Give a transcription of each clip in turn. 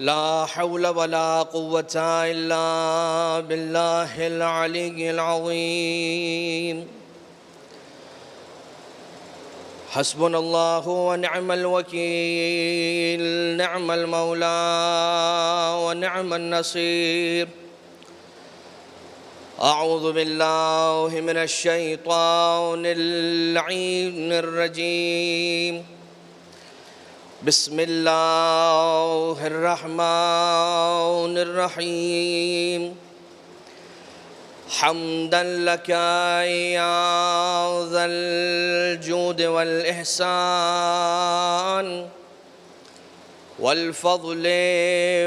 لا حول ولا قوة إلا بالله العلي العظيم. حسبنا الله ونعم الوكيل، نعم المولى ونعم النصير. أعوذ بالله من الشيطان اللعين الرجيم. بسم الله الرحمن الرحيم. حمدا لك يا ذا الجود والإحسان والفضل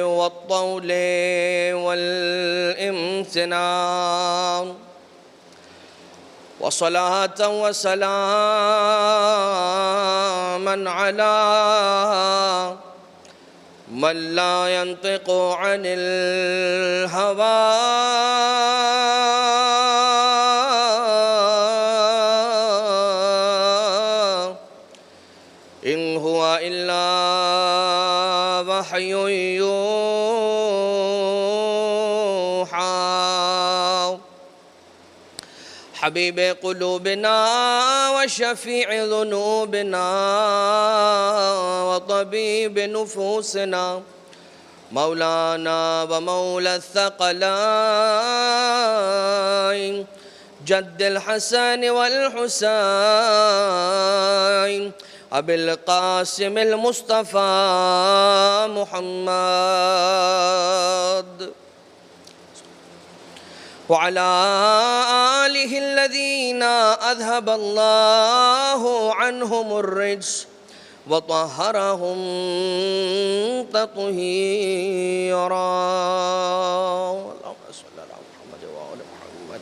والطول والامتنان، وصلاة وسلاما على من لا ينطق عن الهوى إن هو إلا وحي يوحى. حبيب قلوبنا وشفيع ذنوبنا وطبيب نفوسنا، مولانا ومولى الثقلين جد الحسن والحسين أبي القاسم المصطفى محمد، وعلى آله الذين أذهب الله عنهم الرجس وطهرهم تطهيرا. اللهم صل على محمد وآل محمد،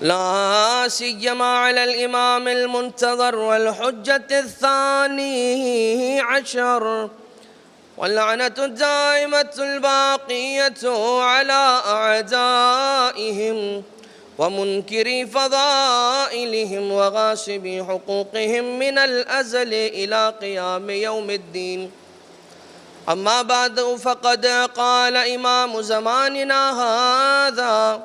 لا سيما على الإمام المنتظر والحجة الثاني عشر، واللعنة الدائمة الباقية على أعدائهم ومنكري فضائلهم وغاصبي حقوقهم من الأزل إلى قيام يوم الدين. أما بعد، فقد قال إمام زماننا هذا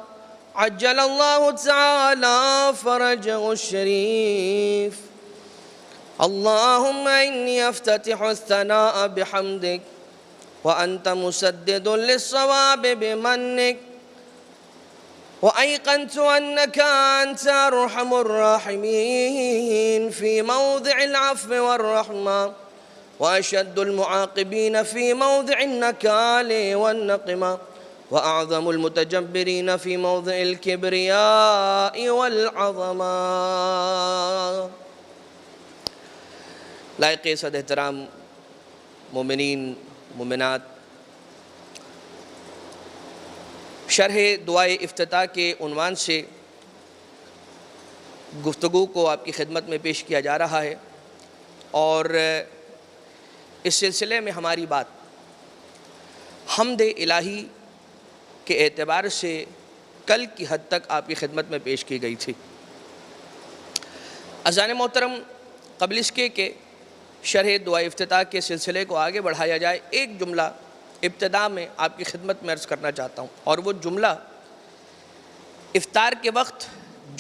عجل الله تعالى فرجه الشريف: اللهم إني أفتتح الثناء بحمدك وأنت مسدد للصواب بمنك، وأيقنت أنك أنت أرحم الراحمين في موضع العفو والرحمة، وأشد المعاقبين في موضع النكال والنقمة، وأعظم المتجبرين في موضع الكبرياء والعظمة. لائق صد احترام مومنین مومنات، شرح دعائے افتتاح کے عنوان سے گفتگو کو آپ کی خدمت میں پیش کیا جا رہا ہے، اور اس سلسلے میں ہماری بات حمد الہی کے اعتبار سے کل کی حد تک آپ کی خدمت میں پیش کی گئی تھی. عزیزان محترم، قبل اس کے کہ شرح دعا افتتاح کے سلسلے کو آگے بڑھایا جائے، ایک جملہ ابتدا میں آپ کی خدمت میں عرض کرنا چاہتا ہوں، اور وہ جملہ افطار کے وقت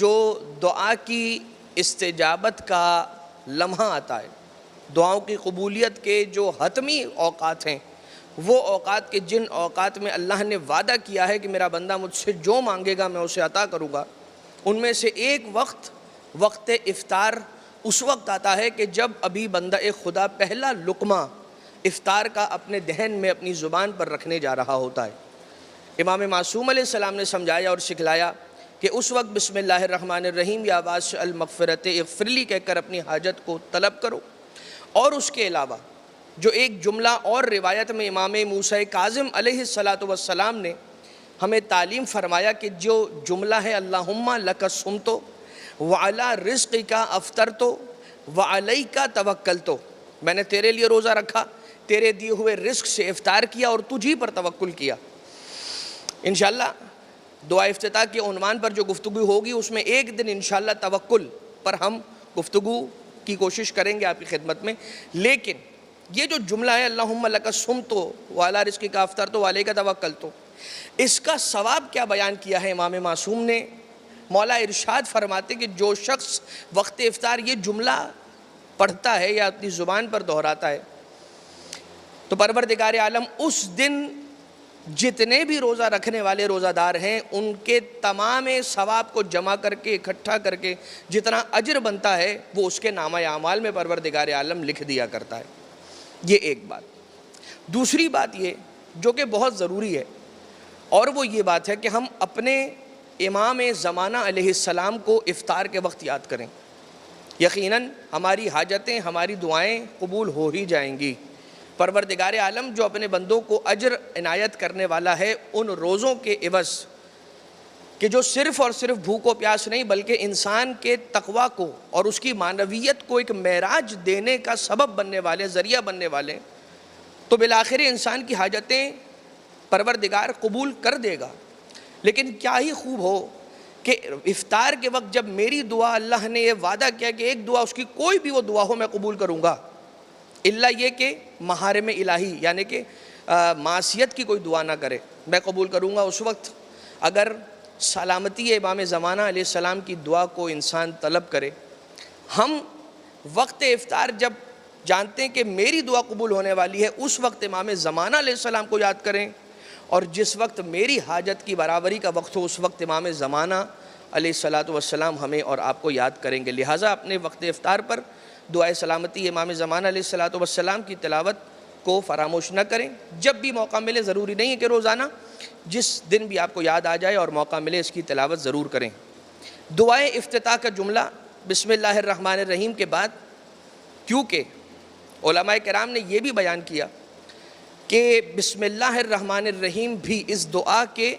جو دعا کی استجابت کا لمحہ آتا ہے، دعاؤں کی قبولیت کے جو حتمی اوقات ہیں، وہ اوقات کے جن اوقات میں اللہ نے وعدہ کیا ہے کہ میرا بندہ مجھ سے جو مانگے گا میں اسے عطا کروں گا، ان میں سے ایک وقت افطار اس وقت آتا ہے کہ جب ابھی بندہ خدا پہلا لقمہ افطار کا اپنے دہن میں اپنی زبان پر رکھنے جا رہا ہوتا ہے. امام معصوم علیہ السلام نے سمجھایا اور سکھلایا کہ اس وقت بسم اللہ الرحمن الرحیم یا آواز سے المغفرت اغفرلی کہہ کر اپنی حاجت کو طلب کرو. اور اس کے علاوہ جو ایک جملہ اور روایت میں امام موسیٰ کاظم علیہ السلام نے ہمیں تعلیم فرمایا کہ جو جملہ ہے اللہم لک صمت وعلی رزقک افطرت وعلیک توکلت، میں نے تیرے لیے روزہ رکھا، تیرے دیے ہوئے رزق سے افطار کیا اور تجھی پر توکل کیا. انشاءاللہ دعا افتتاح کے عنوان پر جو گفتگو ہوگی اس میں ایک دن انشاءاللہ توکل پر ہم گفتگو کی کوشش کریں گے آپ کی خدمت میں. لیکن یہ جو جملہ ہے اللہم لک صمت وعلی رزقک افطرت وعلیک توکلت، اس کا ثواب کیا بیان کیا ہے امام معصوم نے؟ مولا ارشاد فرماتے کہ جو شخص وقت افطار یہ جملہ پڑھتا ہے یا اپنی زبان پر دہراتا ہے تو پروردگار عالم اس دن جتنے بھی روزہ رکھنے والے روزہ دار ہیں ان کے تمام ثواب کو جمع کر کے اکٹھا کر کے جتنا اجر بنتا ہے وہ اس کے نامہ اعمال میں پروردگار عالم لکھ دیا کرتا ہے۔ یہ ایک بات۔ دوسری بات یہ جو کہ بہت ضروری ہے، اور وہ یہ بات ہے کہ ہم اپنے امام زمانہ علیہ السلام کو افطار کے وقت یاد کریں۔ یقیناً ہماری حاجتیں، ہماری دعائیں قبول ہو ہی جائیں گی۔ پروردگار عالم جو اپنے بندوں کو اجر عنایت کرنے والا ہے ان روزوں کے عوض کہ جو صرف اور صرف بھوک و پیاس نہیں بلکہ انسان کے تقوی کو اور اس کی معنویت کو ایک معراج دینے کا سبب بننے والے، ذریعہ بننے والے، تو بالآخر انسان کی حاجتیں پروردگار قبول کر دے گا۔ لیکن کیا ہی خوب ہو کہ افطار کے وقت جب میری دعا اللہ نے یہ وعدہ کیا کہ ایک دعا اس کی کوئی بھی وہ دعا ہو میں قبول کروں گا، الا یہ کہ محارم الہی یعنی کہ معصیت کی کوئی دعا نہ کرے، میں قبول کروں گا اس وقت اگر سلامتی امام زمانہ علیہ السلام کی دعا کو انسان طلب کرے۔ ہم وقت افطار جب جانتے ہیں کہ میری دعا قبول ہونے والی ہے اس وقت امام زمانہ علیہ السلام کو یاد کریں، اور جس وقت میری حاجت کی برابری کا وقت ہو اس وقت امام زمانہ علیہ السلام ہمیں اور آپ کو یاد کریں گے۔ لہٰذا اپنے وقت افطار پر دعائے سلامتی امام زمانہ علیہ السلام کی تلاوت کو فراموش نہ کریں۔ جب بھی موقع ملے، ضروری نہیں ہے کہ روزانہ، جس دن بھی آپ کو یاد آ جائے اور موقع ملے اس کی تلاوت ضرور کریں۔ دعائے افتتاح کا جملہ بسم اللہ الرحمن الرحیم کے بعد، کیونکہ علماء کرام نے یہ بھی بیان کیا کہ بسم اللہ الرحمن الرحیم بھی اس دعا کے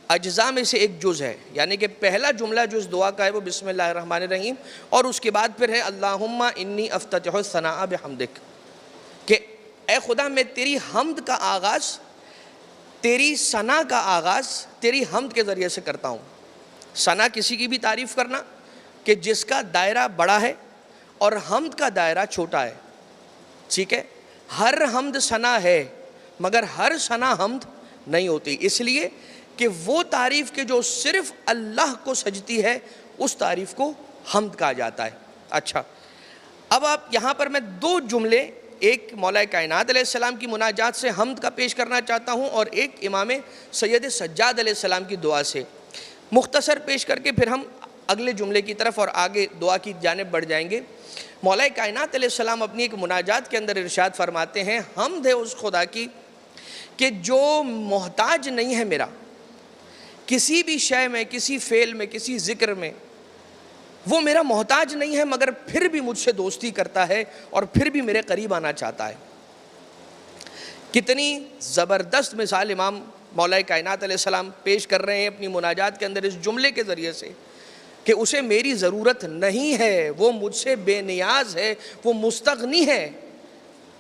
اجزاء میں سے ایک جز ہے، یعنی کہ پہلا جملہ جو اس دعا کا ہے وہ بسم اللہ الرحمن الرحیم، اور اس کے بعد پھر ہے اللہم انی افتتح الثناء بحمدک، کہ اے خدا میں تیری حمد کا آغاز، تیری ثنا کا آغاز تیری حمد کے ذریعے سے کرتا ہوں۔ ثنا کسی کی بھی تعریف کرنا کہ جس کا دائرہ بڑا ہے اور حمد کا دائرہ چھوٹا ہے، ٹھیک ہے؟ ہر حمد ثنا ہے مگر ہر ثنا حمد نہیں ہوتی، اس لیے کہ وہ تعریف کہ جو صرف اللہ کو سجتی ہے اس تعریف کو حمد کہا جاتا ہے۔ اچھا، اب آپ یہاں پر میں دو جملے، ایک مولا کائنات علیہ السلام کی مناجات سے حمد کا پیش کرنا چاہتا ہوں اور ایک امام سید سجاد علیہ السلام کی دعا سے مختصر پیش کر کے پھر ہم اگلے جملے کی طرف اور آگے دعا کی جانب بڑھ جائیں گے۔ مولا کائنات علیہ السلام اپنی ایک مناجات کے اندر ارشاد فرماتے ہیں، حمد ہے اس خدا کی کہ جو محتاج نہیں ہے میرا کسی بھی شے میں، کسی فعل میں، کسی ذکر میں، وہ میرا محتاج نہیں ہے مگر پھر بھی مجھ سے دوستی کرتا ہے اور پھر بھی میرے قریب آنا چاہتا ہے۔ کتنی زبردست مثال امام مولا کائنات علیہ السلام پیش کر رہے ہیں اپنی مناجات کے اندر اس جملے کے ذریعے سے کہ اسے میری ضرورت نہیں ہے، وہ مجھ سے بے نیاز ہے، وہ مستغنی ہے،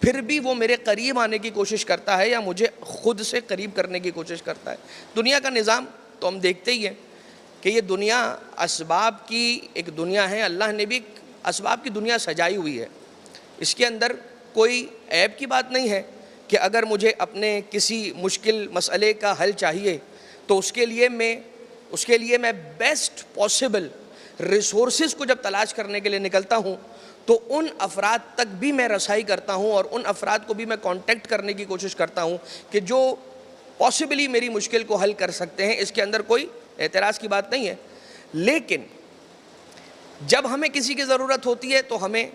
پھر بھی وہ میرے قریب آنے کی کوشش کرتا ہے یا مجھے خود سے قریب کرنے کی کوشش کرتا ہے۔ دنیا کا نظام تو ہم دیکھتے ہی ہیں کہ یہ دنیا اسباب کی ایک دنیا ہے، اللہ نے بھی اسباب کی دنیا سجائی ہوئی ہے، اس کے اندر کوئی عیب کی بات نہیں ہے کہ اگر مجھے اپنے کسی مشکل مسئلے کا حل چاہیے تو اس کے لیے میں بیسٹ پاسبل ریسورسز کو جب تلاش کرنے کے لیے نکلتا ہوں تو ان افراد تک بھی میں رسائی کرتا ہوں اور ان افراد کو بھی میں کانٹیکٹ کرنے کی کوشش کرتا ہوں کہ جو پاسبلی میری مشکل کو حل کر سکتے ہیں، اس کے اندر کوئی اعتراض کی بات نہیں ہے۔ لیکن جب ہمیں کسی کی ضرورت ہوتی ہے تو ہمیں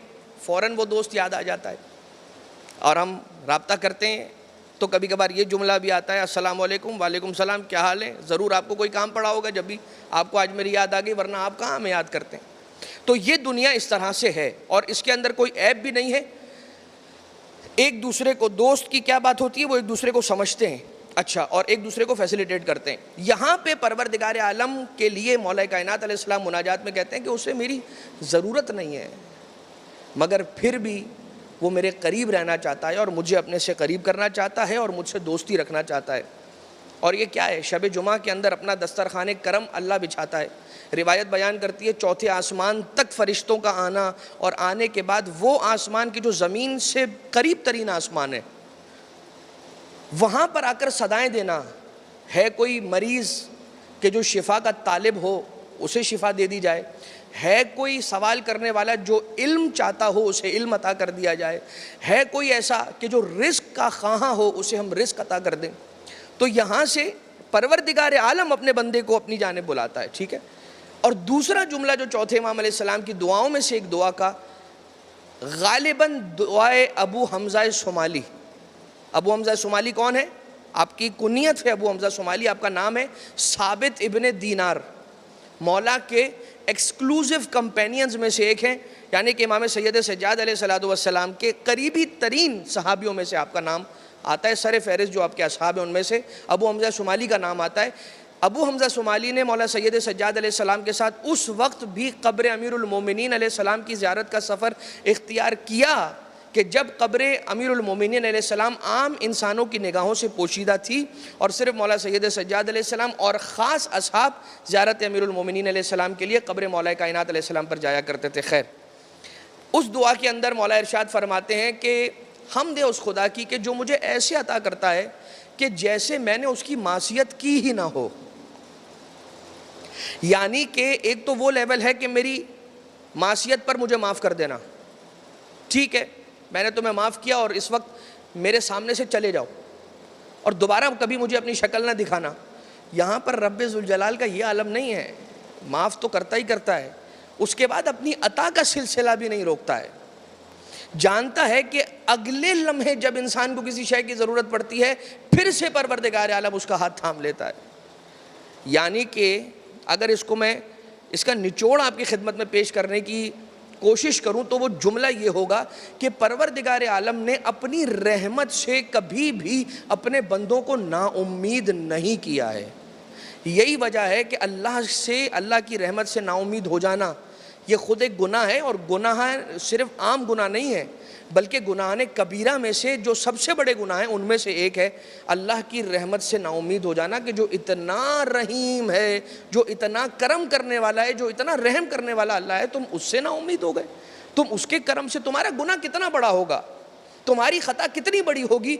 فوراً وہ دوست یاد آ جاتا ہے اور ہم رابطہ کرتے ہیں تو کبھی کبھار یہ جملہ بھی آتا ہے، السلام علیکم، وعلیکم السلام، کیا حال ہے؟ ضرور آپ کو کوئی کام پڑا ہوگا جب بھی آپ کو آج میری یاد آ گئی، ورنہ آپ کہاں ہمیں یاد کرتے ہیں۔ تو یہ دنیا اس طرح سے ہے اور اس کے اندر کوئی عیب بھی نہیں ہے۔ ایک دوسرے کو، دوست کی کیا بات ہوتی ہے، وہ ایک دوسرے کو سمجھتے ہیں، اچھا، اور ایک دوسرے کو فیسیلیٹیٹ کرتے ہیں۔ یہاں پہ پروردگار عالم کے لیے مولا کائنات علیہ السلام مناجات میں کہتے ہیں کہ اسے میری ضرورت نہیں ہے مگر پھر بھی وہ میرے قریب رہنا چاہتا ہے اور مجھے اپنے سے قریب کرنا چاہتا ہے اور مجھ سے دوستی رکھنا چاہتا ہے۔ اور یہ کیا ہے؟ شب جمعہ کے اندر اپنا دسترخوان کرم اللہ بچھاتا ہے. روایت بیان کرتی ہے چوتھے آسمان تک فرشتوں کا آنا، اور آنے کے بعد وہ آسمان کی جو زمین سے قریب ترین آسمان ہے وہاں پر آ کر صدائیں دینا. ہے کوئی مریض کہ جو شفا کا طالب ہو اسے شفا دے دی جائے، ہے کوئی سوال کرنے والا جو علم چاہتا ہو اسے علم عطا کر دیا جائے، ہے کوئی ایسا کہ جو رزق کا خواہاں ہو اسے ہم رزق عطا کر دیں. تو یہاں سے پروردگار عالم اپنے بندے کو اپنی جانب بلاتا ہے. ٹھیک ہے. اور دوسرا جملہ جو چوتھے امام علیہ السلام کی دعاؤں میں سے ایک دعا کا، غالباً دعائے ابو حمزہ صومالی. ابو حمزہ صومالی کون ہے؟ آپ کی کنیت ہے ابو حمزہ صومالی، آپ کا نام ہے ثابت ابن دینار. مولا کے ایکسکلوزیو کمپینینز میں سے ایک ہیں، یعنی کہ امام سید سجاد علیہ السلام کے قریبی ترین صحابیوں میں سے آپ کا نام آتا ہے. سر فہرست جو آپ کے اصحاب ہیں ان میں سے ابو حمزہ صومالی کا نام آتا ہے. ابو حمزہ صومالی نے مولا سید سجاد علیہ السلام کے ساتھ اس وقت بھی قبر امیر المومنین علیہ السلام کی زیارت کا سفر اختیار کیا کہ جب قبر امیر المومنین علیہ السلام عام انسانوں کی نگاہوں سے پوشیدہ تھی، اور صرف مولا سید سجاد علیہ السلام اور خاص اصحاب زیارت امیر المومنین علیہ السلام کے لیے قبر مولا کائنات علیہ السلام پر جایا کرتے تھے. خیر، اس دعا کے اندر مولا ارشاد فرماتے ہیں کہ حمد ہے اس خدا کی کہ جو مجھے ایسے عطا کرتا ہے کہ جیسے میں نے اس کی معصیت کی ہی نہ ہو. یعنی کہ ایک تو وہ لیول ہے کہ میری معصیت پر مجھے معاف کر دینا، ٹھیک ہے میں نے تمہیں معاف کیا اور اس وقت میرے سامنے سے چلے جاؤ اور دوبارہ کبھی مجھے اپنی شکل نہ دکھانا. یہاں پر رب ذوالجلال کا یہ عالم نہیں ہے، معاف تو کرتا ہی کرتا ہے، اس کے بعد اپنی عطا کا سلسلہ بھی نہیں روکتا ہے. جانتا ہے کہ اگلے لمحے جب انسان کو کسی شے کی ضرورت پڑتی ہے پھر سے پروردگار عالم اس کا ہاتھ تھام لیتا ہے. یعنی کہ اگر اس کو میں اس کا نچوڑ آپ کی خدمت میں پیش کرنے کی کوشش کروں تو وہ جملہ یہ ہوگا کہ پروردگار عالم نے اپنی رحمت سے کبھی بھی اپنے بندوں کو نا امید نہیں کیا ہے. یہی وجہ ہے کہ اللہ کی رحمت سے نا امید ہو جانا یہ خود ایک گناہ ہے، اور گناہ صرف عام گناہ نہیں ہے بلکہ گناہ کبیرہ میں سے جو سب سے بڑے گناہ ہیں ان میں سے ایک ہے اللہ کی رحمت سے نا امید ہو جانا کہ جو اتنا رحیم ہے، جو اتنا کرم کرنے والا ہے، جو اتنا رحم کرنے والا اللہ ہے، تم اس سے نا امید ہو گئے. تم اس کے کرم سے، تمہارا گناہ کتنا بڑا ہوگا، تمہاری خطا کتنی بڑی ہوگی،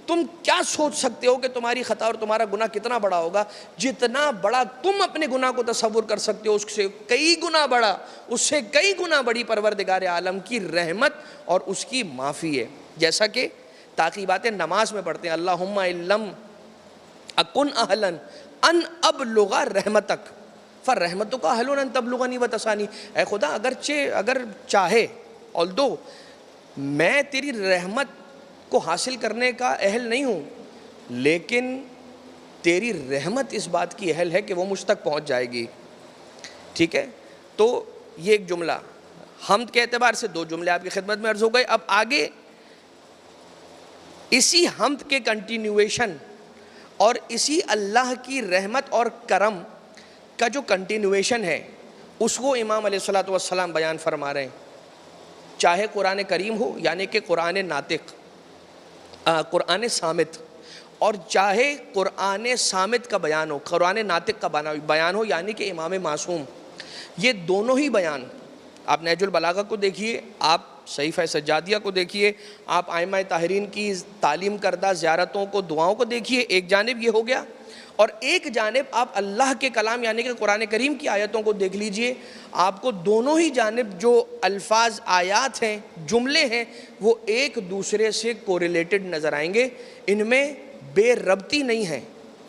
تم کیا سوچ سکتے ہو کہ تمہاری خطا اور تمہارا گناہ کتنا بڑا ہوگا. جتنا بڑا تم اپنے گناہ کو تصور کر سکتے ہو اس سے کئی گنا بڑا، اس سے کئی گنا بڑی پروردگار عالم کی رحمت اور اس کی معافی ہے. جیسا کہ تعقیبات نماز میں پڑھتے ہیں اللہم علم اکن اہلن ان ابلغ رحمتک فرحمتک اہلن ان تبلغنی و تسانی. اے خدا اگر چاہے although میں تیری رحمت کو حاصل کرنے کا اہل نہیں ہوں، لیکن تیری رحمت اس بات کی اہل ہے کہ وہ مجھ تک پہنچ جائے گی. ٹھیک ہے. تو یہ ایک جملہ حمد کے اعتبار سے، دو جملے آپ کی خدمت میں عرض ہو گئے. اب آگے اسی حمد کے کنٹینیویشن اور اسی اللہ کی رحمت اور کرم کا جو کنٹینیویشن ہے اس کو امام علیہ السلام بیان فرما رہے ہیں. چاہے قرآن کریم ہو یعنی کہ قرآن ناطق، قرآن صامت، اور چاہے قرآن صامت کا بیان ہو، قرآن ناطق کا بیان ہو یعنی کہ امام معصوم، یہ دونوں ہی بیان آپ نہج البلاغہ کو دیکھیے، آپ صحیفہ سجادیہ کو دیکھیے، آپ ائمہ طاہرین کی تعلیم کردہ زیارتوں کو، دعاؤں کو دیکھیے. ایک جانب یہ ہو گیا، اور ایک جانب آپ اللہ کے کلام یعنی کہ قرآن کریم کی آیتوں کو دیکھ لیجئے. آپ کو دونوں ہی جانب جو الفاظ، آیات ہیں، جملے ہیں، وہ ایک دوسرے سے کوریلیٹڈ نظر آئیں گے، ان میں بے ربطی نہیں ہے،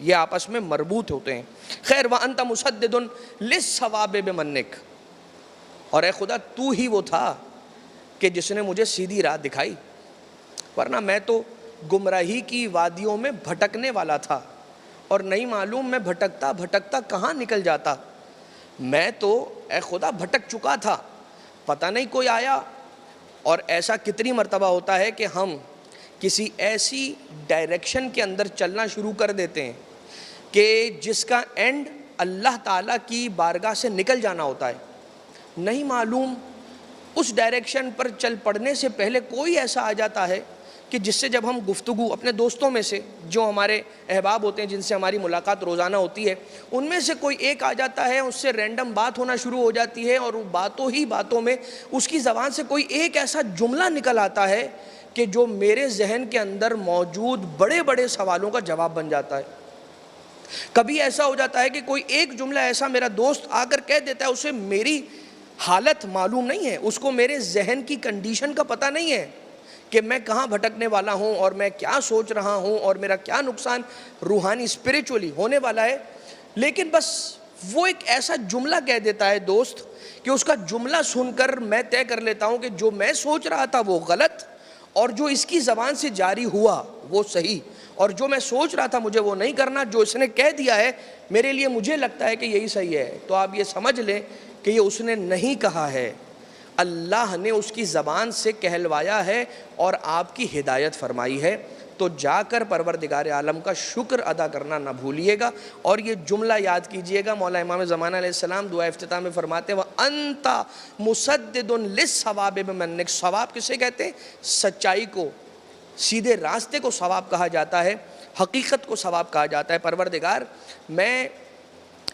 یہ آپس میں مربوط ہوتے ہیں. خیر وَأَنْتَ مُسَدِّدٌ لِلصَّوَابِ بِمَنِّكَ، اور اے خدا تو ہی وہ تھا کہ جس نے مجھے سیدھی راہ دکھائی، ورنہ میں تو گمراہی کی وادیوں میں بھٹکنے والا تھا اور نہیں معلوم میں بھٹکتا کہاں نکل جاتا. میں تو اے خدا بھٹک چکا تھا، پتہ نہیں کوئی آیا. اور ایسا کتنی مرتبہ ہوتا ہے کہ ہم کسی ایسی ڈائریکشن کے اندر چلنا شروع کر دیتے ہیں کہ جس کا اینڈ اللہ تعالیٰ کی بارگاہ سے نکل جانا ہوتا ہے، نہیں معلوم اس ڈائریکشن پر چل پڑنے سے پہلے کوئی ایسا آ جاتا ہے کہ جس سے جب ہم گفتگو اپنے دوستوں میں سے جو ہمارے احباب ہوتے ہیں جن سے ہماری ملاقات روزانہ ہوتی ہے، ان میں سے کوئی ایک آ جاتا ہے، اس سے رینڈم بات ہونا شروع ہو جاتی ہے، اور باتوں میں اس کی زبان سے کوئی ایک ایسا جملہ نکل آتا ہے کہ جو میرے ذہن کے اندر موجود بڑے بڑے سوالوں کا جواب بن جاتا ہے۔ کبھی ایسا ہو جاتا ہے کہ کوئی ایک جملہ ایسا میرا دوست آ کر کہہ دیتا ہے، اسے میری حالت معلوم نہیں ہے، اس کو میرے ذہن کی کنڈیشن کا پتہ نہیں ہے کہ میں کہاں بھٹکنے والا ہوں اور میں کیا سوچ رہا ہوں اور میرا کیا نقصان روحانی اسپریچولی ہونے والا ہے، لیکن بس وہ ایک ایسا جملہ کہہ دیتا ہے دوست کہ اس کا جملہ سن کر میں طے کر لیتا ہوں کہ جو میں سوچ رہا تھا وہ غلط، اور جو اس کی زبان سے جاری ہوا وہ صحیح، اور جو میں سوچ رہا تھا مجھے وہ نہیں کرنا، جو اس نے کہہ دیا ہے میرے لیے مجھے لگتا ہے کہ یہی صحیح ہے۔ تو آپ یہ سمجھ لیں کہ یہ اس نے نہیں کہا ہے، اللہ نے اس کی زبان سے کہلوایا ہے اور آپ کی ہدایت فرمائی ہے۔ تو جا کر پروردگار عالم کا شکر ادا کرنا نہ بھولیے گا، اور یہ جملہ یاد کیجئے گا۔ مولا امام زمانہ علیہ السلام دعا افتتاح میں فرماتے ہیں وَأَنْتَ مُسَدِّدٌ لِلصَّوَابِ بِمَنِّكَ۔ ثواب کسے کہتے ہیں؟ سچائی کو، سیدھے راستے کو ثواب کہا جاتا ہے، حقیقت کو ثواب کہا جاتا ہے۔ پروردگار، میں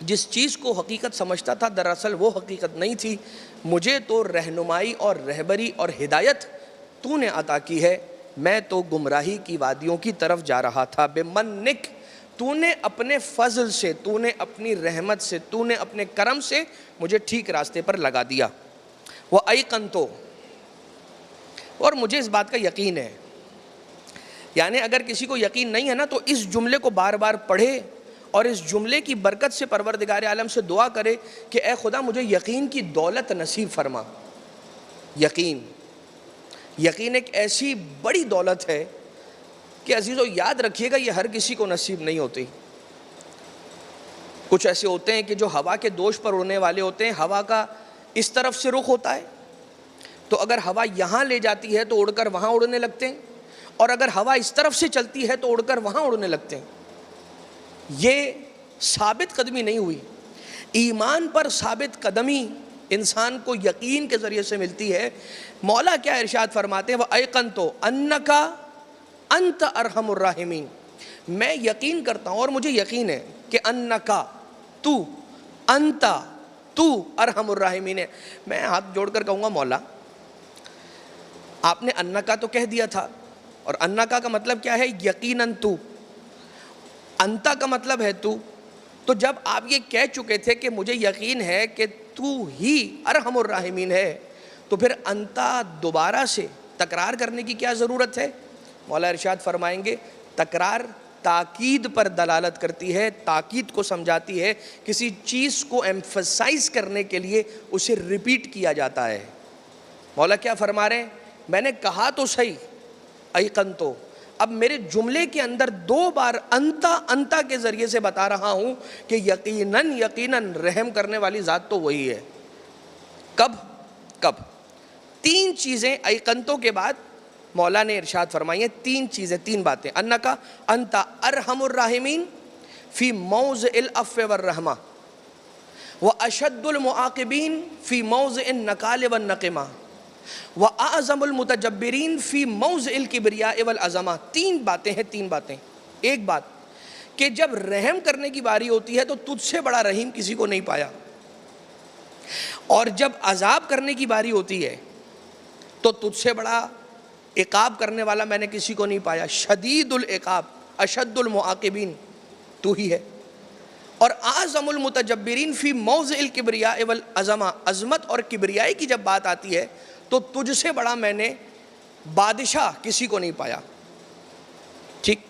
جس چیز کو حقیقت سمجھتا تھا دراصل وہ حقیقت نہیں تھی، مجھے تو رہنمائی اور رہبری اور ہدایت تو نے عطا کی ہے، میں تو گمراہی کی وادیوں کی طرف جا رہا تھا۔ بِمَنِّكَ، تو نے اپنے فضل سے، تو نے اپنی رحمت سے، تو نے اپنے کرم سے مجھے ٹھیک راستے پر لگا دیا۔ وَأَيْقَنْتُ، اور مجھے اس بات کا یقین ہے، یعنی اگر کسی کو یقین نہیں ہے نا تو اس جملے کو بار بار پڑھے اور اس جملے کی برکت سے پروردگار عالم سے دعا کرے کہ اے خدا مجھے یقین کی دولت نصیب فرما۔ یقین ایک ایسی بڑی دولت ہے کہ عزیزو یاد رکھیے گا یہ ہر کسی کو نصیب نہیں ہوتی۔ کچھ ایسے ہوتے ہیں کہ جو ہوا کے دوش پر اڑنے والے ہوتے ہیں، ہوا کا اس طرف سے رخ ہوتا ہے تو اگر ہوا یہاں لے جاتی ہے تو اڑ کر وہاں اڑنے لگتے ہیں، اور اگر ہوا اس طرف سے چلتی ہے تو اڑ کر وہاں اڑنے لگتے ہیں۔ یہ ثابت قدمی نہیں ہوئی، ایمان پر ثابت قدمی انسان کو یقین کے ذریعے سے ملتی ہے۔ مولا کیا ارشاد فرماتے ہیں وَأَيْقَنْتُ أَنَّكَ أَنْتَ أَرْحَمُ الراحمین، میں یقین کرتا ہوں اور مجھے یقین ہے کہ أَنَّكَ، تو، أَنْتَ، تو أَرْحَمُ الراحمین ہے۔ میں ہاتھ جوڑ کر کہوں گا مولا آپ نے أَنَّكَ تو کہہ دیا تھا، اور أَنَّكَ کا مطلب کیا ہے؟ یقیناً تو، انتا کا مطلب ہے تو جب آپ یہ کہہ چکے تھے کہ مجھے یقین ہے کہ تو ہی ارحم الراحمین ہے، تو پھر انتا دوبارہ سے تکرار کرنے کی کیا ضرورت ہے؟ مولا ارشاد فرمائیں گے تکرار تاکید پر دلالت کرتی ہے، تاکید کو سمجھاتی ہے، کسی چیز کو ایمفسائز کرنے کے لیے اسے ریپیٹ کیا جاتا ہے۔ مولا کیا فرما رہے ہیں؟ میں نے کہا تو صحیح ایقنتو، اب میرے جملے کے اندر دو بار انتا کے ذریعے سے بتا رہا ہوں کہ یقیناً رحم کرنے والی ذات تو وہی ہے۔ کب؟ تین چیزیں ایقنتوں کے بعد مولا نے ارشاد فرمائی ہیں، تین چیزیں، تین باتیں۔ انکا انتا ارحم الراحمین فی موضع العفو والرحمہ، واشد المعاقبین فی موضع النکال والنقمہ، وَأَعْظَمُ الْمُتَجَبِّرِينَ فِي مَوْضِعِ الْكِبْرِيَاءِ وَالْعَظَمَةِ۔ تین باتیں ہیں، تین باتیں۔ ایک بات کہ جب رحم کرنے کی باری ہوتی ہے تو تجھ سے بڑا رحیم کسی کو نہیں پایا، اور جب عذاب کرنے کی باری ہوتی ہے تو تجھ سے بڑا عقاب کرنے والا میں نے کسی کو نہیں پایا۔ شدید العقاب، اشد المعاقبین تو ہی ہے۔ اور اعظم المتجبرین فی موضع الکبریاء والعظمہ، عظمت اور کبریائی کی جب بات آتی ہے تو تجھ سے بڑا میں نے بادشاہ کسی کو نہیں پایا۔ ٹھیک،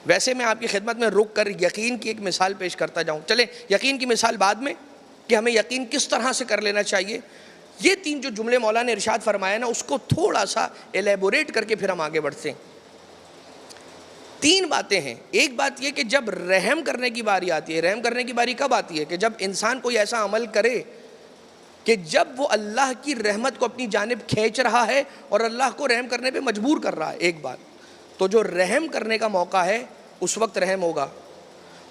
ویسے میں آپ کی خدمت میں رک کر یقین کی ایک مثال پیش کرتا جاؤں، چلیں یقین کی مثال بعد میں کہ ہمیں یقین کس طرح سے کر لینا چاہیے، یہ تین جو جملے مولا نے ارشاد فرمایا نا اس کو تھوڑا سا ایلیبوریٹ کر کے پھر ہم آگے بڑھتے ہیں۔ تین باتیں ہیں۔ ایک بات یہ کہ جب رحم کرنے کی باری آتی ہے، رحم کرنے کی باری کب آتی ہے؟ کہ جب انسان کوئی ایسا عمل کرے کہ جب وہ اللہ کی رحمت کو اپنی جانب کھینچ رہا ہے اور اللہ کو رحم کرنے پہ مجبور کر رہا ہے، ایک بات تو جو رحم کرنے کا موقع ہے اس وقت رحم ہوگا۔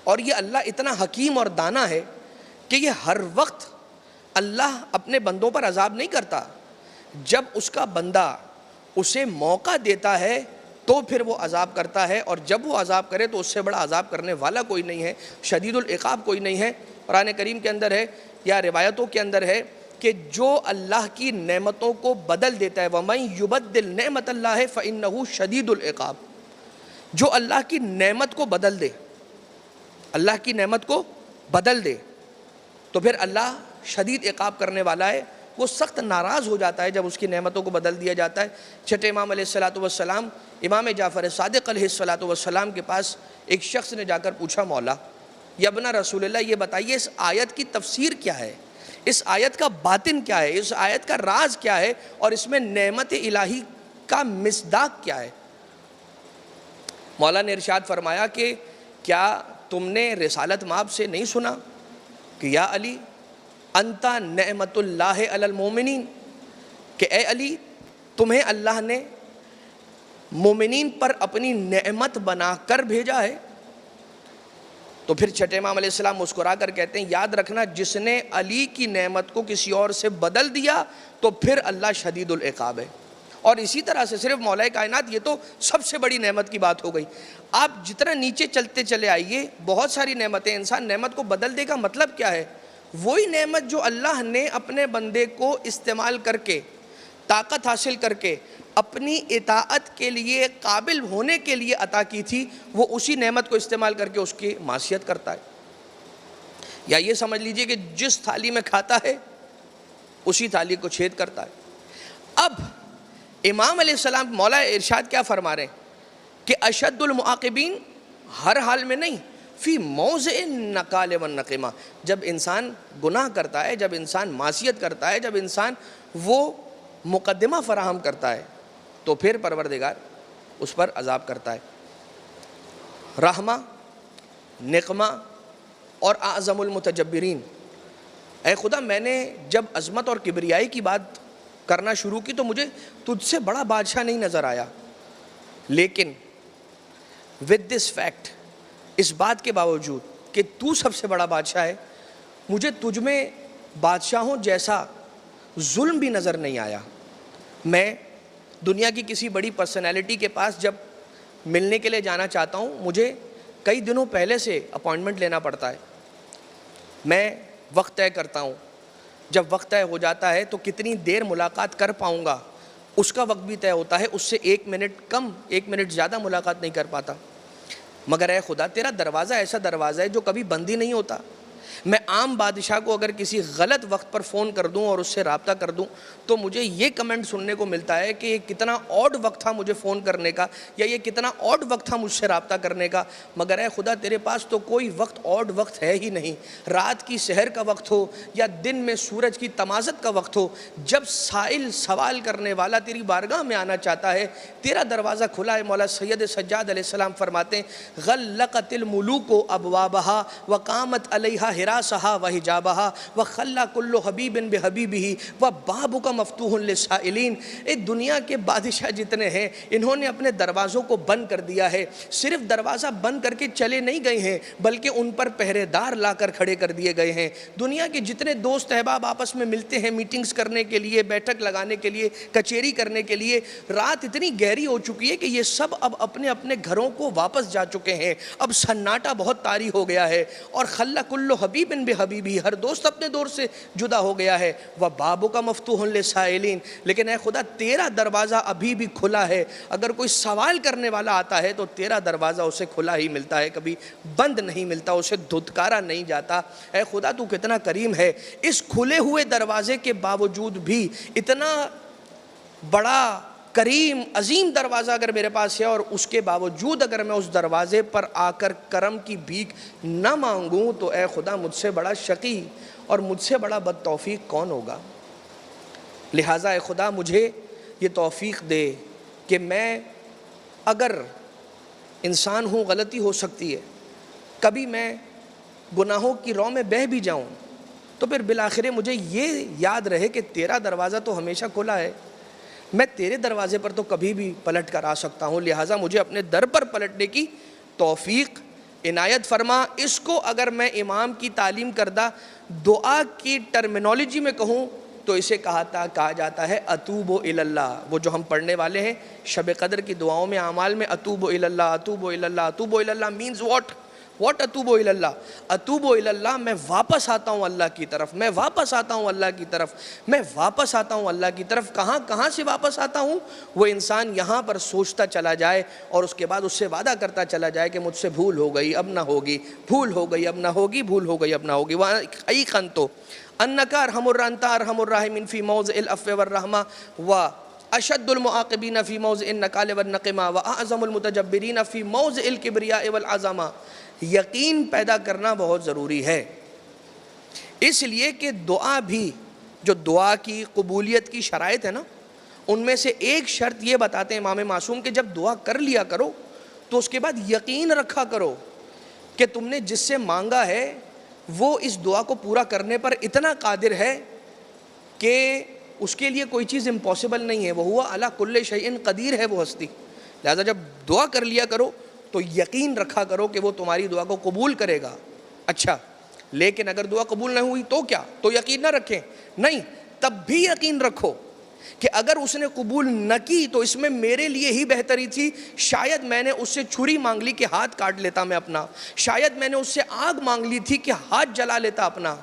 اور یہ اللہ اتنا حکیم اور دانا ہے کہ یہ ہر وقت اللہ اپنے بندوں پر عذاب نہیں کرتا، جب اس کا بندہ اسے موقع دیتا ہے تو پھر وہ عذاب کرتا ہے، اور جب وہ عذاب کرے تو اس سے بڑا عذاب کرنے والا کوئی نہیں ہے، شدید العقاب کوئی نہیں ہے۔ قرآن کریم کے اندر ہے یا روایتوں کے اندر ہے کہ جو اللہ کی نعمتوں کو بدل دیتا ہے، وَمَن يُبَدِّلْ نِعْمَتَ اللَّهِ فَإِنَّهُ شَدِيدُ الْعِقَابِ، جو اللہ کی نعمت کو بدل دے، اللہ کی نعمت کو بدل دے تو پھر اللہ شدید عقاب کرنے والا ہے۔ وہ سخت ناراض ہو جاتا ہے جب اس کی نعمتوں کو بدل دیا جاتا ہے۔ چھٹے امام علیہ السلام امام جعفر صادق علیہ السلام کے پاس ایک شخص نے جا کر پوچھا، مولا یا ابن رسول اللہ، یہ بتائیے اس آیت کی تفسیر کیا ہے، اس آیت کا باطن کیا ہے، اس آیت کا راز کیا ہے، اور اس میں نعمت الہی کا مصداق کیا ہے؟ مولا نے ارشاد فرمایا کہ کیا تم نے رسالت مآب سے نہیں سنا کہ یا علی انت نعمت اللہ علی المومنین، کہ اے علی تمہیں اللہ نے مومنین پر اپنی نعمت بنا کر بھیجا ہے۔ تو پھر چھٹے امام علیہ السلام مسکرا کر کہتے ہیں، یاد رکھنا جس نے علی کی نعمت کو کسی اور سے بدل دیا تو پھر اللہ شدید العقاب ہے۔ اور اسی طرح سے صرف مولا کائنات، یہ تو سب سے بڑی نعمت کی بات ہو گئی۔ آپ جتنا نیچے چلتے چلے آئیے، بہت ساری نعمتیں، انسان نعمت کو بدل دے کا مطلب کیا ہے؟ وہی نعمت جو اللہ نے اپنے بندے کو استعمال کر کے، طاقت حاصل کر کے، اپنی اطاعت کے لیے قابل ہونے کے لیے عطا کی تھی، وہ اسی نعمت کو استعمال کر کے اس کی معصیت کرتا ہے۔ یا یہ سمجھ لیجئے کہ جس تھالی میں کھاتا ہے اسی تھالی کو چھید کرتا ہے۔ اب امام علیہ السلام مولا ارشاد کیا فرما رہے ہیں کہ اشد المعاقبین، ہر حال میں نہیں، فی موضع النکال والنقمہ، جب انسان گناہ کرتا ہے، جب انسان معصیت کرتا ہے، جب انسان وہ مقدمہ فراہم کرتا ہے تو پھر پروردگار اس پر عذاب کرتا ہے۔ رحمہ، نقمہ اور اعظم المتجبرین، اے خدا میں نے جب عظمت اور کبریائی کی بات کرنا شروع کی تو مجھے تجھ سے بڑا بادشاہ نہیں نظر آیا، لیکن with this fact، اس بات کے باوجود کہ تو سب سے بڑا بادشاہ ہے، مجھے تجھ میں بادشاہوں جیسا ظلم بھی نظر نہیں آیا۔ میں دنیا کی کسی بڑی پرسنالٹی کے پاس جب ملنے کے لیے جانا چاہتا ہوں، مجھے کئی دنوں پہلے سے اپوائنٹمنٹ لینا پڑتا ہے، میں وقت طے کرتا ہوں، جب وقت طے ہو جاتا ہے تو کتنی دیر ملاقات کر پاؤں گا اس کا وقت بھی طے ہوتا ہے، اس سے 1 منٹ کم 1 منٹ زیادہ ملاقات نہیں کر پاتا۔ مگر اے خدا تیرا دروازہ ایسا دروازہ ہے جو کبھی بند ہی نہیں ہوتا۔ میں عام بادشاہ کو اگر کسی غلط وقت پر فون کر دوں اور اس سے رابطہ کر دوں تو مجھے یہ کمنٹ سننے کو ملتا ہے کہ یہ کتنا آڈ وقت تھا مجھے فون کرنے کا، یا یہ کتنا آڈ وقت تھا مجھ سے رابطہ کرنے کا۔ مگر اے خدا تیرے پاس تو کوئی وقت آڈ وقت ہے ہی نہیں، رات کی سحر کا وقت ہو یا دن میں سورج کی تمازت کا وقت ہو، جب سائل سوال کرنے والا تیری بارگاہ میں آنا چاہتا ہے تیرا دروازہ کھلا ہے۔ مولا سید سجاد علیہ السلام فرماتے ہیں، غلقت الملوک ابوابہا وقامت علیہا حراسہا وحجابہا وخلا کل حبیب بحبیبہ وبابک مفتوح للسائلین۔ دنیا کے بادشاہ جتنے ہیں انہوں نے اپنے دروازوں کو بند کر دیا ہے، صرف دروازہ بند کر کے چلے نہیں گئے ہیں بلکہ ان پر پہرے دار لا کر کھڑے کر دیے گئے ہیں۔ دنیا کے جتنے دوست احباب آپس میں ملتے ہیں میٹنگز کرنے کے لیے، بیٹھک لگانے کے لیے، کچہری کرنے کے لیے، رات اتنی گہری ہو چکی ہے کہ یہ سب اب اپنے اپنے گھروں کو واپس جا چکے ہیں، اب سناٹا بہت طاری ہو گیا ہے، اور خلا کل حبیب بحبیبہ، ہر دوست اپنے دور سے جدا ہو گیا ہے۔ وبابک مفتوح للسائلین، لیکن اے خدا تیرا دروازہ ابھی بھی کھلا ہے، اگر کوئی سوال کرنے والا آتا ہے تو تیرا دروازہ اسے کھلا ہی ملتا ہے، کبھی بند نہیں ملتا، اسے دھتکارا نہیں جاتا۔ اے خدا تو کتنا کریم ہے، اس کھلے ہوئے دروازے کے باوجود بھی اتنا بڑا کریم عظیم دروازہ اگر میرے پاس ہے، اور اس کے باوجود اگر میں اس دروازے پر آ کر کرم کی بھیک نہ مانگوں تو اے خدا مجھ سے بڑا شقی اور مجھ سے بڑا بد توفیق کون ہوگا؟ لہٰذا اے خدا مجھے یہ توفیق دے کہ میں، اگر انسان ہوں غلطی ہو سکتی ہے، کبھی میں گناہوں کی رو میں بہہ بھی جاؤں تو پھر بالآخر مجھے یہ یاد رہے کہ تیرا دروازہ تو ہمیشہ کھلا ہے، میں تیرے دروازے پر تو کبھی بھی پلٹ کر آ سکتا ہوں، لہٰذا مجھے اپنے در پر پلٹنے کی توفیق عنایت فرما۔ اس کو اگر میں امام کی تعلیم کردہ دعا کی ٹرمینالوجی میں کہوں تو اسے کہا جاتا ہے اتوب اللہ. وہ جو ہم پڑھنے والے ہیں شب قدر کی دعاؤں میں اعمال میں اتوب اللہ اتوب اللہ اتوب اللہ مینز واٹ اتوب اللہ. اتوب اللہ میں واپس آتا ہوں اللہ کی طرف, میں واپس آتا ہوں اللہ کی طرف, میں واپس آتا ہوں اللہ کی طرف. کہاں سے واپس آتا ہوں؟ وہ انسان یہاں پر سوچتا چلا جائے اور اس کے بعد اس سے وعدہ کرتا چلا جائے کہ مجھ سے بھول ہو گئی اب نہ ہوگی, بھول ہو گئی اب نہ ہوگی, بھول ہو گئی اب نہ ہوگی. وَأَيْقَنْتُ تو انک ارحم ارحم الراحمین فی موضع العفو والرحمہ واشد المعاقبین فی موضع النکال والنقمہ واعظم المتجبرین فی موضع الکبریاء والعظمہ. یقین پیدا کرنا بہت ضروری ہے, اس لیے کہ دعا بھی جو دعا کی قبولیت کی شرائط ہے نا, ان میں سے ایک شرط یہ بتاتے ہیں امام معصوم کہ جب دعا کر لیا کرو تو اس کے بعد یقین رکھا کرو کہ تم نے جس سے مانگا ہے وہ اس دعا کو پورا کرنے پر اتنا قادر ہے کہ اس کے لیے کوئی چیز امپاسبل نہیں ہے. وَهُوَ عَلَى كُلِّ شَيْءٍ قدیر ہے وہ ہستی. لہذا جب دعا کر لیا کرو تو یقین رکھا کرو کہ وہ تمہاری دعا کو قبول کرے گا. اچھا, لیکن اگر دعا قبول نہ ہوئی تو کیا؟ تو یقین نہ رکھیں؟ نہیں, تب بھی یقین رکھو کہ اگر اس نے قبول نہ کی تو اس میں میرے لیے ہی بہتری تھی. شاید میں نے اس سے چھری مانگ لی کہ ہاتھ کاٹ لیتا میں اپنا, شاید میں نے اس سے آگ مانگ لی تھی کہ ہاتھ جلا لیتا اپنا,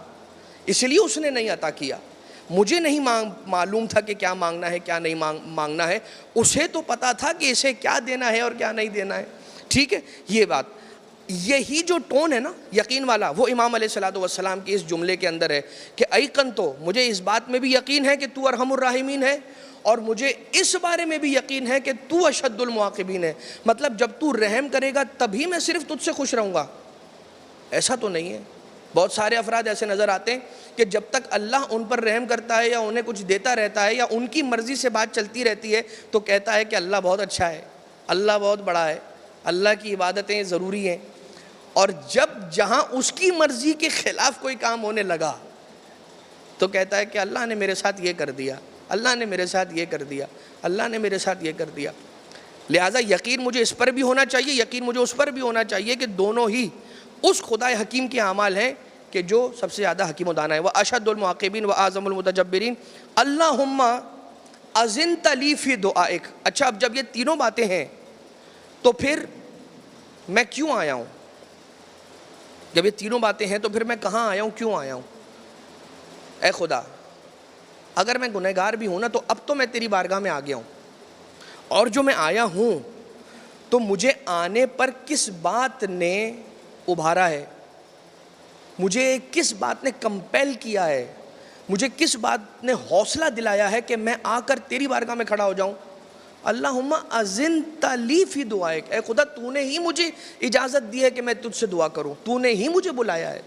اس لیے اس نے نہیں عطا کیا. مجھے نہیں معلوم تھا کہ کیا مانگنا ہے کیا نہیں مانگنا ہے, اسے تو پتا تھا کہ اسے کیا دینا ہے اور کیا نہیں دینا ہے. ٹھیک ہے, یہ بات, یہی جو ٹون ہے نا یقین والا وہ امام علیہ الصلوۃ والسلام کے اس جملے کے اندر ہے کہ ایقن تو مجھے اس بات میں بھی یقین ہے کہ تو ارحم الراحمین ہے اور مجھے اس بارے میں بھی یقین ہے کہ تو اشد المعاقبین ہے. مطلب جب تو رحم کرے گا تبھی میں صرف تجھ سے خوش رہوں گا, ایسا تو نہیں ہے. بہت سارے افراد ایسے نظر آتے ہیں کہ جب تک اللہ ان پر رحم کرتا ہے یا انہیں کچھ دیتا رہتا ہے یا ان کی مرضی سے بات چلتی رہتی ہے تو کہتا ہے کہ اللہ بہت اچھا ہے, اللہ بہت بڑا ہے, اللہ کی عبادتیں ضروری ہیں. اور جب جہاں اس کی مرضی کے خلاف کوئی کام ہونے لگا تو کہتا ہے کہ اللہ نے میرے ساتھ یہ کر دیا, اللہ نے میرے ساتھ یہ کر دیا, اللہ نے میرے ساتھ یہ کر دیا. لہٰذا یقین مجھے اس پر بھی ہونا چاہیے, یقین مجھے اس پر بھی ہونا چاہیے کہ دونوں ہی اس خدا حکیم کے اعمال ہیں کہ جو سب سے زیادہ حکیم و دانا ہے. وَأَشَدُّ الْمُعَاقِبِينَ وَأَعْظَمُ الْمُتَجَبِّرِينَ اللہم اذنت لی فی دعائک. اچھا, اب جب یہ تینوں باتیں ہیں تو پھر میں کیوں آیا ہوں؟ جب یہ تینوں باتیں ہیں تو پھر میں کہاں آیا ہوں, کیوں آیا ہوں؟ اے خدا, اگر میں گنہگار بھی ہوں نا تو اب تو میں تیری بارگاہ میں آ گیا ہوں, اور جو میں آیا ہوں تو مجھے آنے پر کس بات نے ابھارا ہے, مجھے کس بات نے کمپیل کیا ہے, مجھے کس بات نے حوصلہ دلایا ہے کہ میں آ کر تیری بارگاہ میں کھڑا ہو جاؤں. اللہم اذنت لی فی دعائک, اے خدا تو نے ہی مجھے اجازت دی ہے کہ میں تجھ سے دعا کروں, تو نے ہی مجھے بلایا ہے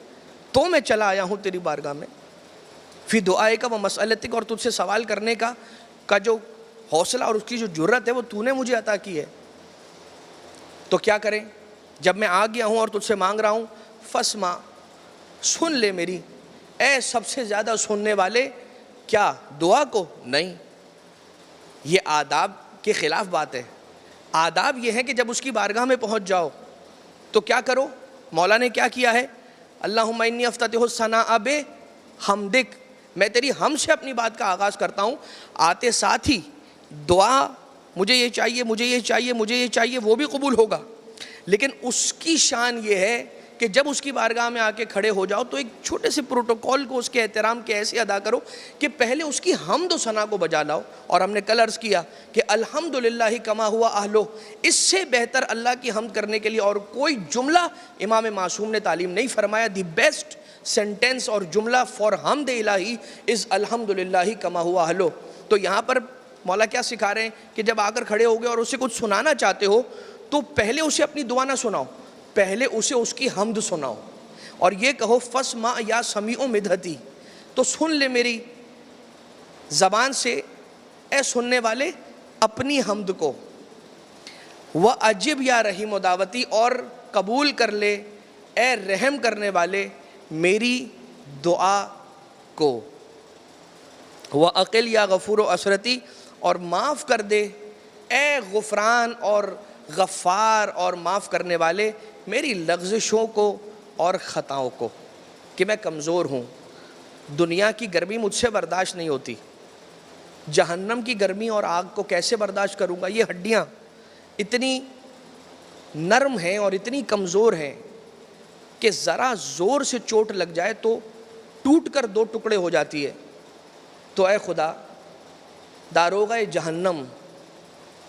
تو میں چلا آیا ہوں تیری بارگاہ میں. فی دعائک و مسئلتک, اور تجھ سے سوال کرنے کا جو حوصلہ اور اس کی جو جرت ہے وہ تو نے مجھے عطا کی ہے. تو کیا کریں جب میں آ گیا ہوں اور تجھ سے مانگ رہا ہوں؟ فاسمع, سن لے میری, اے سب سے زیادہ سننے والے. کیا دعا کو؟ نہیں, یہ آداب کے خلاف بات ہے. آداب یہ ہے کہ جب اس کی بارگاہ میں پہنچ جاؤ تو کیا کرو؟ مولا نے کیا کیا ہے؟ اللہم انی افتتح الثناء بحمدک, میں تیری حمد سے اپنی بات کا آغاز کرتا ہوں. آتے ساتھ ہی دعا مجھے یہ چاہیے, مجھے یہ چاہیے, مجھے یہ چاہیے, وہ بھی قبول ہوگا. لیکن اس کی شان یہ ہے کہ جب اس کی بارگاہ میں آ کے کھڑے ہو جاؤ تو ایک چھوٹے سے پروٹوکول کو اس کے احترام کے ایسے ادا کرو کہ پہلے اس کی حمد و ثنا کو بجا لاؤ. اور ہم نے کل عرض کیا کہ الحمدللہ کما ہوا اہلو, اس سے بہتر اللہ کی حمد کرنے کے لیے اور کوئی جملہ امام معصوم نے تعلیم نہیں فرمایا. دی بیسٹ سینٹینس اور جملہ فار حمد الہی از الحمدللہ کما ہوا اہلو. تو یہاں پر مولا کیا سکھا رہے ہیں کہ جب آ کر کھڑے ہو گئے اور اسے کچھ سنانا چاہتے ہو تو پہلے اسے اپنی دعا نہ سناؤ, پہلے اسے اس کی حمد سناؤ اور یہ کہو فاسمع یا سمیع مدحتی, تو سن لے میری زبان سے اے سننے والے اپنی حمد کو. وَأَجِبْ یا رحیم و دعوتی, اور قبول کر لے اے رحم کرنے والے میری دعا کو. وَأَقِلْ یا غفور و اسرتی, اور معاف کر دے اے غفران اور غفار اور معاف کرنے والے میری لغزشوں کو اور خطاؤں کو. کہ میں کمزور ہوں, دنیا کی گرمی مجھ سے برداشت نہیں ہوتی، جہنم کی گرمی اور آگ کو کیسے برداشت کروں گا؟ یہ ہڈیاں اتنی نرم ہیں اور اتنی کمزور ہیں کہ ذرا زور سے چوٹ لگ جائے تو ٹوٹ کر دو ٹکڑے ہو جاتی ہے۔ تو اے خدا، داروغہ جہنم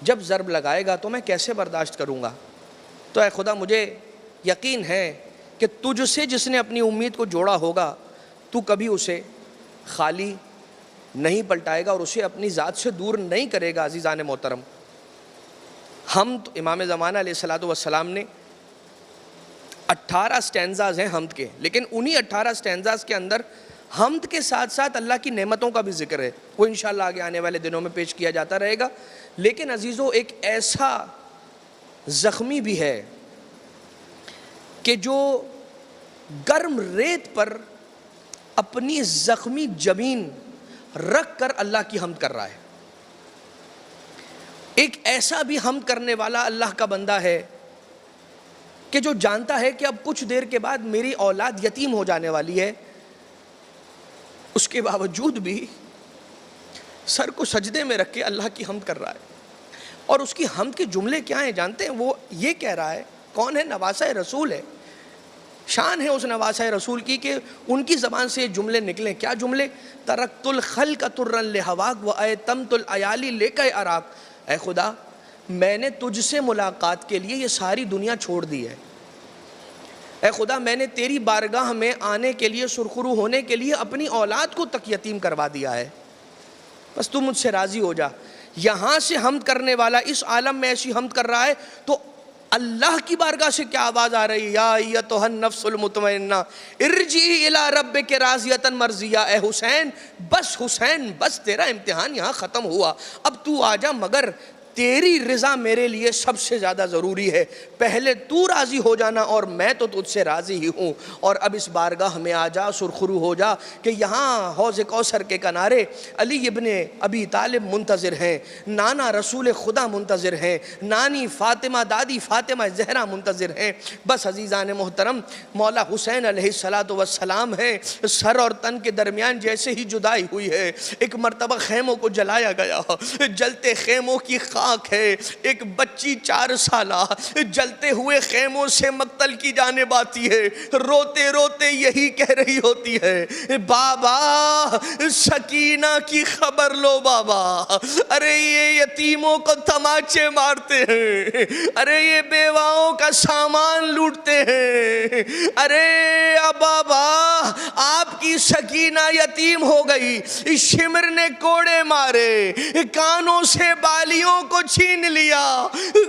جب ضرب لگائے گا تو میں کیسے برداشت کروں گا؟ تو اے خدا مجھے یقین ہے کہ تجھ سے جس نے اپنی امید کو جوڑا ہوگا تو کبھی اسے خالی نہیں پلٹائے گا اور اسے اپنی ذات سے دور نہیں کرے گا۔ عزیزان محترم، حمد، امام زمانہ علیہ الصلوۃ والسلام نے 18 سٹینزاز ہیں حمد کے، لیکن انہی 18 سٹینزاز کے اندر حمد کے ساتھ ساتھ اللہ کی نعمتوں کا بھی ذکر ہے، وہ انشاءاللہ آگے آنے والے دنوں میں پیش کیا جاتا رہے گا۔ لیکن عزیزو، ایک ایسا زخمی بھی ہے کہ جو گرم ریت پر اپنی زخمی جبین رکھ کر اللہ کی حمد کر رہا ہے۔ ایک ایسا بھی حمد کرنے والا اللہ کا بندہ ہے کہ جو جانتا ہے کہ اب کچھ دیر کے بعد میری اولاد یتیم ہو جانے والی ہے، اس کے باوجود بھی سر کو سجدے میں رکھ کے اللہ کی حمد کر رہا ہے۔ اور اس کی حمد کے جملے کیا ہیں جانتے ہیں؟ وہ یہ کہہ رہا ہے، کون ہے؟ نواسہ رسول ہے۔ شان ہے اس نواسہ رسول کی کہ ان کی زبان سے یہ جملے نکلیں۔ کیا جملے؟ ترکت الخلق ترا لہواک وایتمت العیالی لیک اراک۔ اے خدا، میں نے تجھ سے ملاقات کے لیے یہ ساری دنیا چھوڑ دی ہے۔ اے خدا، میں نے تیری بارگاہ میں آنے کے لیے، سرخرو ہونے کے لیے اپنی اولاد کو تک یتیم کروا دیا ہے، بس تو مجھ سے راضی ہو جا۔ یہاں سے حمد کرنے والا اس عالم میں ایسی حمد کر رہا ہے تو اللہ کی بارگاہ سے کیا آواز آ رہی ہے؟ یا ایتھا النفس المطمئنہ ارجعی الی ربک راضیۃ مرضیہ۔ اے حسین، بس تیرا امتحان یہاں ختم ہوا، اب تو آ جا، مگر تیری رضا میرے لیے سب سے زیادہ ضروری ہے۔ پہلے تو راضی ہو جانا اور میں تو تجھ سے راضی ہی ہوں، اور اب اس بارگاہ میں آ جا، سرخرو ہو جا کہ یہاں حوض کوثر کے کنارے علی ابن ابی طالب منتظر ہیں، نانا رسول خدا منتظر ہیں، نانی فاطمہ، دادی فاطمہ زہرا منتظر ہیں۔ بس عزیزان محترم، مولا حسین علیہ السلام ہیں، سر اور تن کے درمیان جیسے ہی جدائی ہوئی ہے، ایک مرتبہ خیموں کو جلایا گیا، جلتے خیموں کی خاک ہے، ایک بچی 4 سالہ جلتے ہوئے خیموں سے مقتل کی جانب آتی ہے، روتے روتے یہی کہہ رہی ہوتی ہے، بابا سکینہ کی خبر لو بابا، ارے یہ یتیموں کو تماچے مارتے ہیں، ارے یہ بیواؤں کا سامان لوٹتے ہیں، ارے بابا آپ کی سکینہ یتیم ہو گئی، شمر نے کوڑے مارے، کانوں سے بالیوں کو چھین لیا،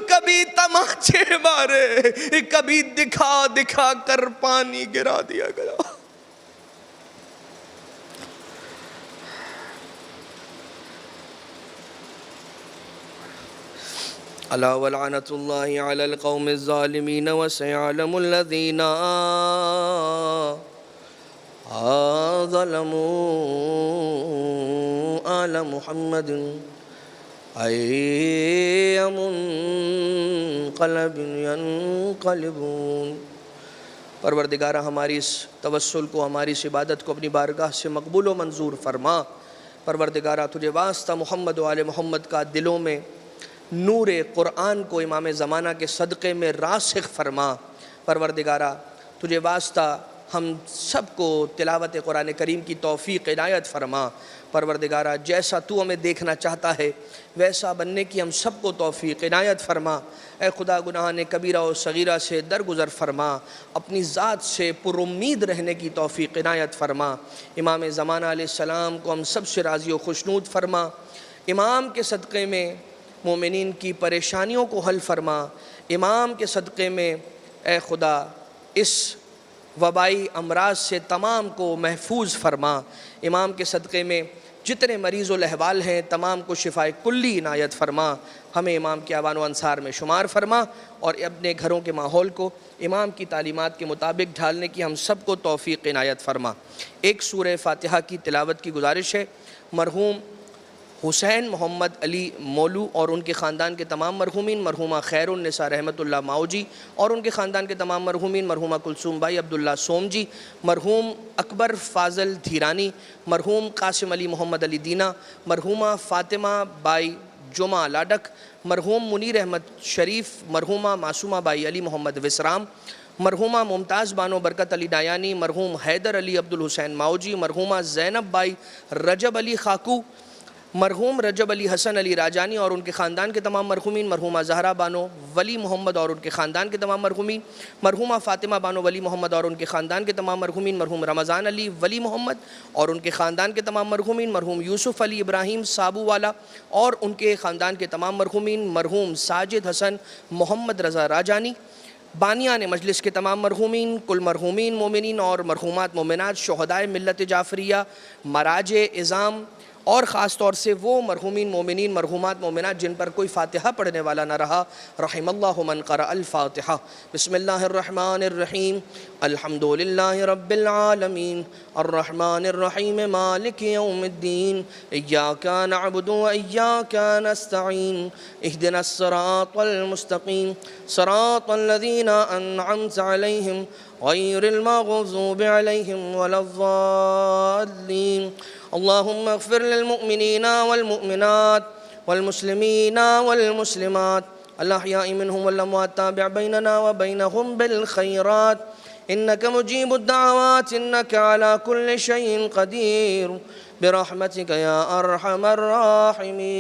کبھی تماچے مارے، کبھی دکھا دکھا کر پانی گرا دیا گیا۔ الا ولعنۃ اللہ علی القوم الظالمین وسيعلم الذین ظلموا آل محمد ای منقلب ینقلبون۔ پروردگارہ، ہماری اس توسل کو، ہماری اس عبادت کو اپنی بارگاہ سے مقبول و منظور فرما۔ پروردگارہ، تجھے واسطہ محمد و آل محمد کا دلوں میں نور قرآن کو امام زمانہ کے صدقے میں راسخ فرما۔ پروردگارہ، تجھے واسطہ ہم سب کو تلاوت قرآن کریم کی توفیق عنایت فرما۔ پروردگارہ، جیسا تو ہمیں دیکھنا چاہتا ہے ویسا بننے کی ہم سب کو توفیق عنایت فرما۔ اے خدا، گناہان کبیرہ و صغیرہ سے درگزر فرما، اپنی ذات سے پر امید رہنے کی توفیق عنایت فرما۔ امام زمانہ علیہ السلام کو ہم سب سے راضی و خوشنود فرما۔ امام کے صدقے میں مومنین کی پریشانیوں کو حل فرما۔ امام کے صدقے میں اے خدا اس وبائی امراض سے تمام کو محفوظ فرما۔ امام کے صدقے میں جتنے مریض و الاحوال ہیں تمام کو شفائے کلی عنایت فرما۔ ہمیں امام کے اعوان و انصار میں شمار فرما، اور اپنے گھروں کے ماحول کو امام کی تعلیمات کے مطابق ڈھالنے کی ہم سب کو توفیق عنایت فرما۔ ایک سورہ فاتحہ کی تلاوت کی گزارش ہے۔ مرحوم حسین محمد علی مولو اور ان کے خاندان کے تمام مرحومین، مرحومہ خیر النساء رحمۃ اللہ ماؤ جی اور ان کے خاندان کے تمام مرحومین، مرحومہ کلثوم بائی عبداللہ سوم جی، مرحوم اکبر فاضل دھیرانی، مرحوم قاسم علی محمد علی دینا، مرحومہ فاطمہ بائی جمعہ لاڈک، مرحوم منیر احمد شریف، مرحومہ معصومہ بائی علی محمد وسرام، مرحومہ ممتاز بانو برکت علی ڈایانی، مرحوم حیدر علی عبدالحسین ماؤ جی، مرحومہ زینب بائی رجب علی خاکو، مرحوم رجب علی حسن علی راجانی اور ان کے خاندان کے تمام مرحومین، مرحومہ زہرا بانو ولی محمد اور ان کے خاندان کے تمام مرحومین، مرحومہ فاطمہ بانو ولی محمد اور ان کے خاندان کے تمام مرحومین، مرحوم رمضان علی ولی محمد اور ان کے خاندان کے تمام مرحومین، مرحوم یوسف علی ابراہیم سابو والا اور ان کے خاندان کے تمام مرحومین، مرحوم ساجد حسن محمد رضا راجانی، بانیان مجلس کے تمام مرحومین، کل مرحومین مومنین اور مرحومات مومنات، شہدائے ملت جعفریہ، مراجع اعظام اور خاص طور سے وہ مرحومین مومنین، مرحومات مومنات جن پر کوئی فاتحہ پڑھنے والا نہ رہا، رحم اللہ من قرأ الفاتحہ۔ بسم اللہ الرحمن الرحیم، الحمدللہ رب العالمین، الرحمن الرحیم، مالک یوم الدین، ایاک نعبد و ایاک نستعین، اہدنا الصراط المستقیم، صراط الذین انعمت علیہم غیر المغضوب علیہم ولا الضالین۔ اللهم اغفر للمؤمنين والمؤمنات والمسلمين والمسلمات الأحياء منهم والأموات، تابع بيننا وبينهم بالخيرات إنك مجيب الدعوات إنك على كل شيء قدير برحمتك يا أرحم الراحمين.